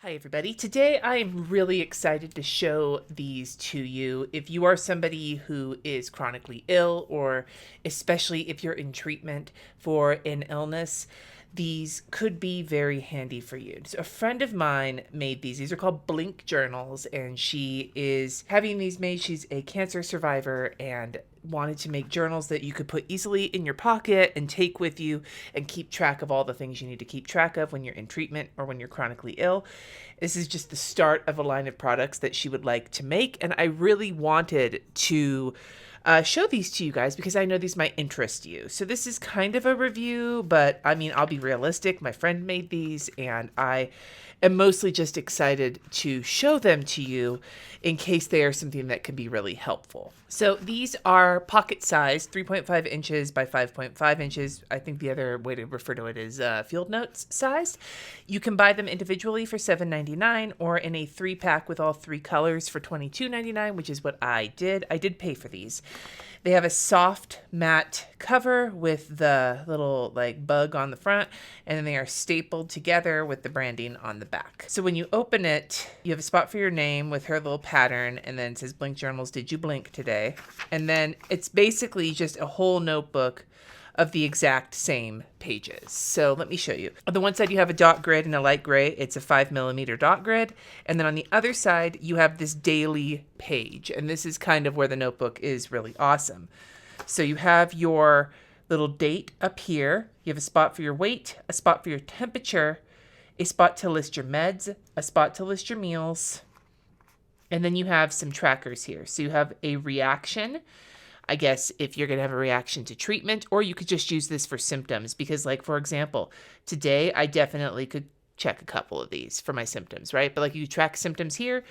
Hi everybody. Today I am really excited to show these to you. If you are somebody who is chronically ill, or especially if you're in treatment for an illness, these could be very handy for you. So a friend of mine made these. These are called Blink journals, and she is having these made. She's a cancer survivor and wanted to make journals that you could put easily in your pocket and take with you and keep track of all the things you need to keep track of when you're in treatment or when you're chronically ill. This is just the start of a line of products that she would like to make, and I really wanted to show these to you guys because I know these might interest you. So this is kind of a review, but I mean, I'll be realistic. My friend made these, and I am mostly just excited to show them to you in case they are something that can be really helpful. So these are pocket size, 3.5 inches by 5.5 inches. I think the other way to refer to it is field notes size. You can buy them individually for $7.99 or in a 3-pack with all 3 colors for $22.99, which is what I did. I did pay for these. They have a soft matte cover with the little like bug on the front, and then they are stapled together with the branding on the back. So when you open it, you have a spot for your name with her little pattern, and then it says Blink Journals, did you blink today? And then it's basically just a whole notebook of the exact same pages. So let me show you. On the one side, you have a dot grid in a light gray. It's a 5mm dot grid. And then on the other side, you have this daily page. And this is kind of where the notebook is really awesome. So you have your little date up here. You have a spot for your weight, a spot for your temperature, a spot to list your meds, a spot to list your meals. And then you have some trackers here. So you have a reaction, I guess, if you're going to have a reaction to treatment, or you could just use this for symptoms because, like, for example, today I definitely could check a couple of these for my symptoms, right? But like, you track symptoms here.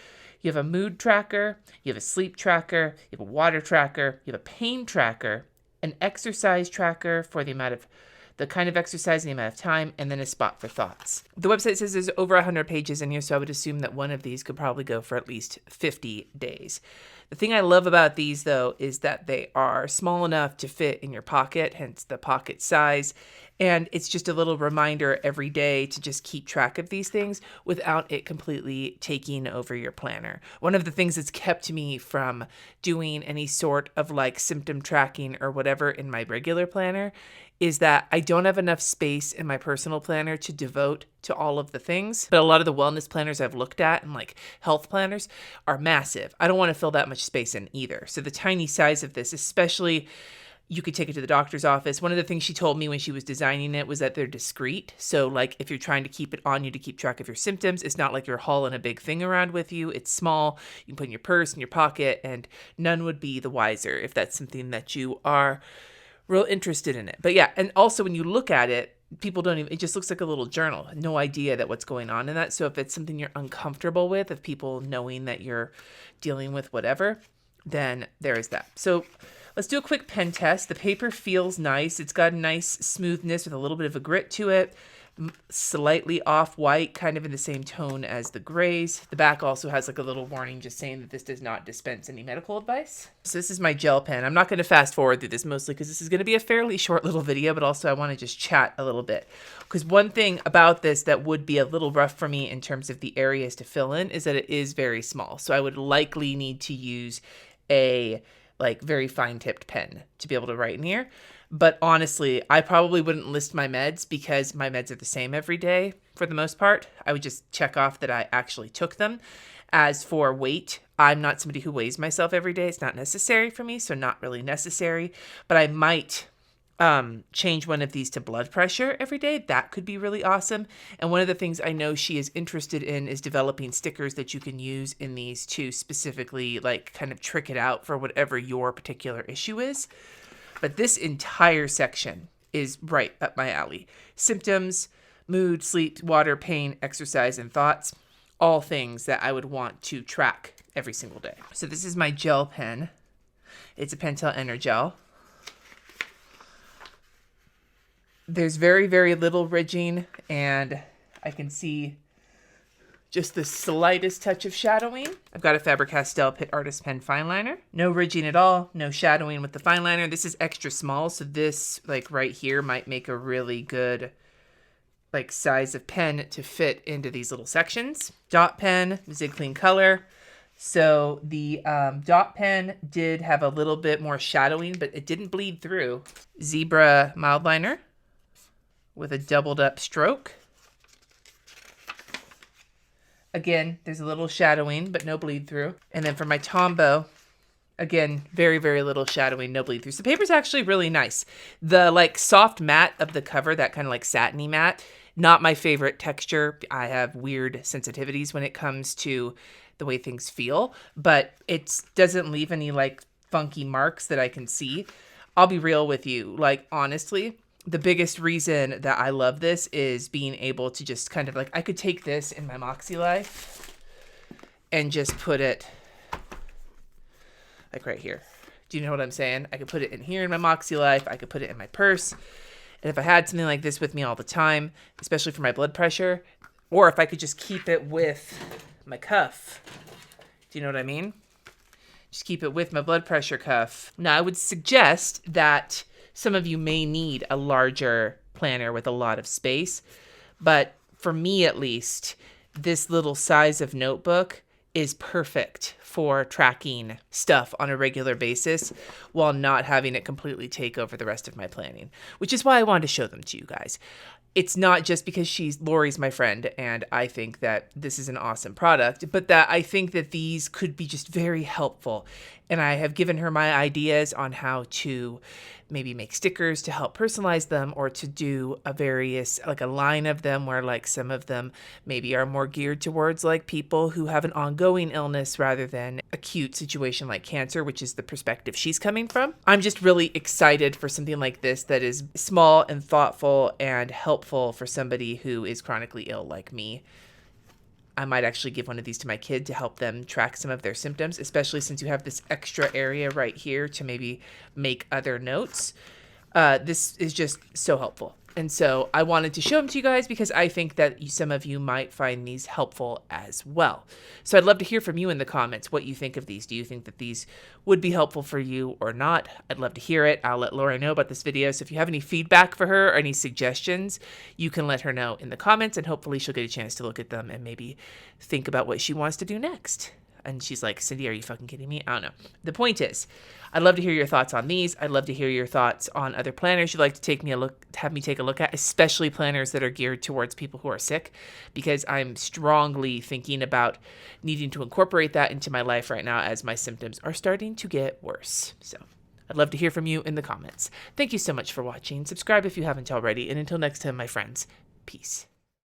You have a mood tracker, you have a sleep tracker, you have a water tracker, you have a pain tracker, an exercise tracker for the kind of exercise and the amount of time, and then a spot for thoughts. The website says there's over 100 pages in here, so I would assume that one of these could probably go for at least 50 days. The thing I love about these, though, is that they are small enough to fit in your pocket, hence the pocket size. And it's just a little reminder every day to just keep track of these things without it completely taking over your planner. One of the things that's kept me from doing any sort of like symptom tracking or whatever in my regular planner is that I don't have enough space in my personal planner to devote to all of the things. But a lot of the wellness planners I've looked at and like health planners are massive. I don't want to fill that much space in either. So the tiny size of this, especially, you could take it to the doctor's office. One of the things she told me when she was designing it was that they're discreet. So like if you're trying to keep it on you to keep track of your symptoms, it's not like you're hauling a big thing around with you. It's small. You can put in your purse, in your pocket, and none would be the wiser if that's something that you are real interested in it. But yeah, and also when you look at it, people don't even, it just looks like a little journal. No idea that what's going on in that. So if it's something you're uncomfortable with, of people knowing that you're dealing with whatever, then there is that. So let's do a quick pen test. The paper feels nice. It's got a nice smoothness with a little bit of a grit to it. Slightly off-white, kind of in the same tone as the grays. The back also has like a little warning just saying that this does not dispense any medical advice. So this is my gel pen. I'm not going to fast forward through this mostly because this is going to be a fairly short little video, but also I want to just chat a little bit. Because one thing about this that would be a little rough for me in terms of the areas to fill in is that it is very small. So I would likely need to use a like very fine-tipped pen to be able to write in here. But honestly, I probably wouldn't list my meds because my meds are the same every day for the most part. I would just check off that I actually took them. As for weight, I'm not somebody who weighs myself every day. It's not necessary for me, so not really necessary. But I might change one of these to blood pressure every day. That could be really awesome. And one of the things I know she is interested in is developing stickers that you can use in these to specifically like kind of trick it out for whatever your particular issue is. But this entire section is right up my alley. Symptoms, mood, sleep, water, pain, exercise, and thoughts. All things that I would want to track every single day. So this is my gel pen. It's a Pentel Energel. There's very, very little ridging, and I can see just the slightest touch of shadowing. I've got a Faber-Castell Pitt Artist Pen fine liner. No ridging at all, no shadowing with the fine liner. This is extra small, so this, like right here, might make a really good like size of pen to fit into these little sections. Dot pen, Zig Clean color. So the dot pen did have a little bit more shadowing, but it didn't bleed through. Zebra mild liner with a doubled up stroke. Again, there's a little shadowing, but no bleed through. And then for my Tombow, again, very, very little shadowing, no bleed through. So the paper's actually really nice. The like soft matte of the cover, that kind of like satiny matte, not my favorite texture. I have weird sensitivities when it comes to the way things feel, but it doesn't leave any like funky marks that I can see. I'll be real with you. Like, honestly, the biggest reason that I love this is being able to just kind of like, I could take this in my Moxie Life and just put it like right here. Do you know what I'm saying? I could put it in here in my Moxie Life. I could put it in my purse. And if I had something like this with me all the time, especially for my blood pressure, or if I could just keep it with my cuff. Do you know what I mean? Just keep it with my blood pressure cuff. Now, I would suggest that some of you may need a larger planner with a lot of space, but for me at least, this little size of notebook is perfect for tracking stuff on a regular basis while not having it completely take over the rest of my planning, which is why I wanted to show them to you guys. It's not just because Lori's my friend and I think that this is an awesome product, but that I think that these could be just very helpful. And I have given her my ideas on how to maybe make stickers to help personalize them, or to do like a line of them where like some of them maybe are more geared towards like people who have an ongoing illness rather than acute situation like cancer, which is the perspective she's coming from. I'm just really excited for something like this that is small and thoughtful and helpful for somebody who is chronically ill like me. I might actually give one of these to my kid to help them track some of their symptoms, especially since you have this extra area right here to maybe make other notes. This is just so helpful. And so I wanted to show them to you guys because I think that some of you might find these helpful as well. So I'd love to hear from you in the comments what you think of these. Do you think that these would be helpful for you or not? I'd love to hear it. I'll let Laura know about this video. So if you have any feedback for her or any suggestions, you can let her know in the comments, and hopefully she'll get a chance to look at them and maybe think about what she wants to do next. And she's like, Cindy, are you fucking kidding me? I don't know. The point is, I'd love to hear your thoughts on these. I'd love to hear your thoughts on other planners you'd like to have me take a look at, especially planners that are geared towards people who are sick, because I'm strongly thinking about needing to incorporate that into my life right now as my symptoms are starting to get worse. So I'd love to hear from you in the comments. Thank you so much for watching. Subscribe if you haven't already. And until next time, my friends, peace.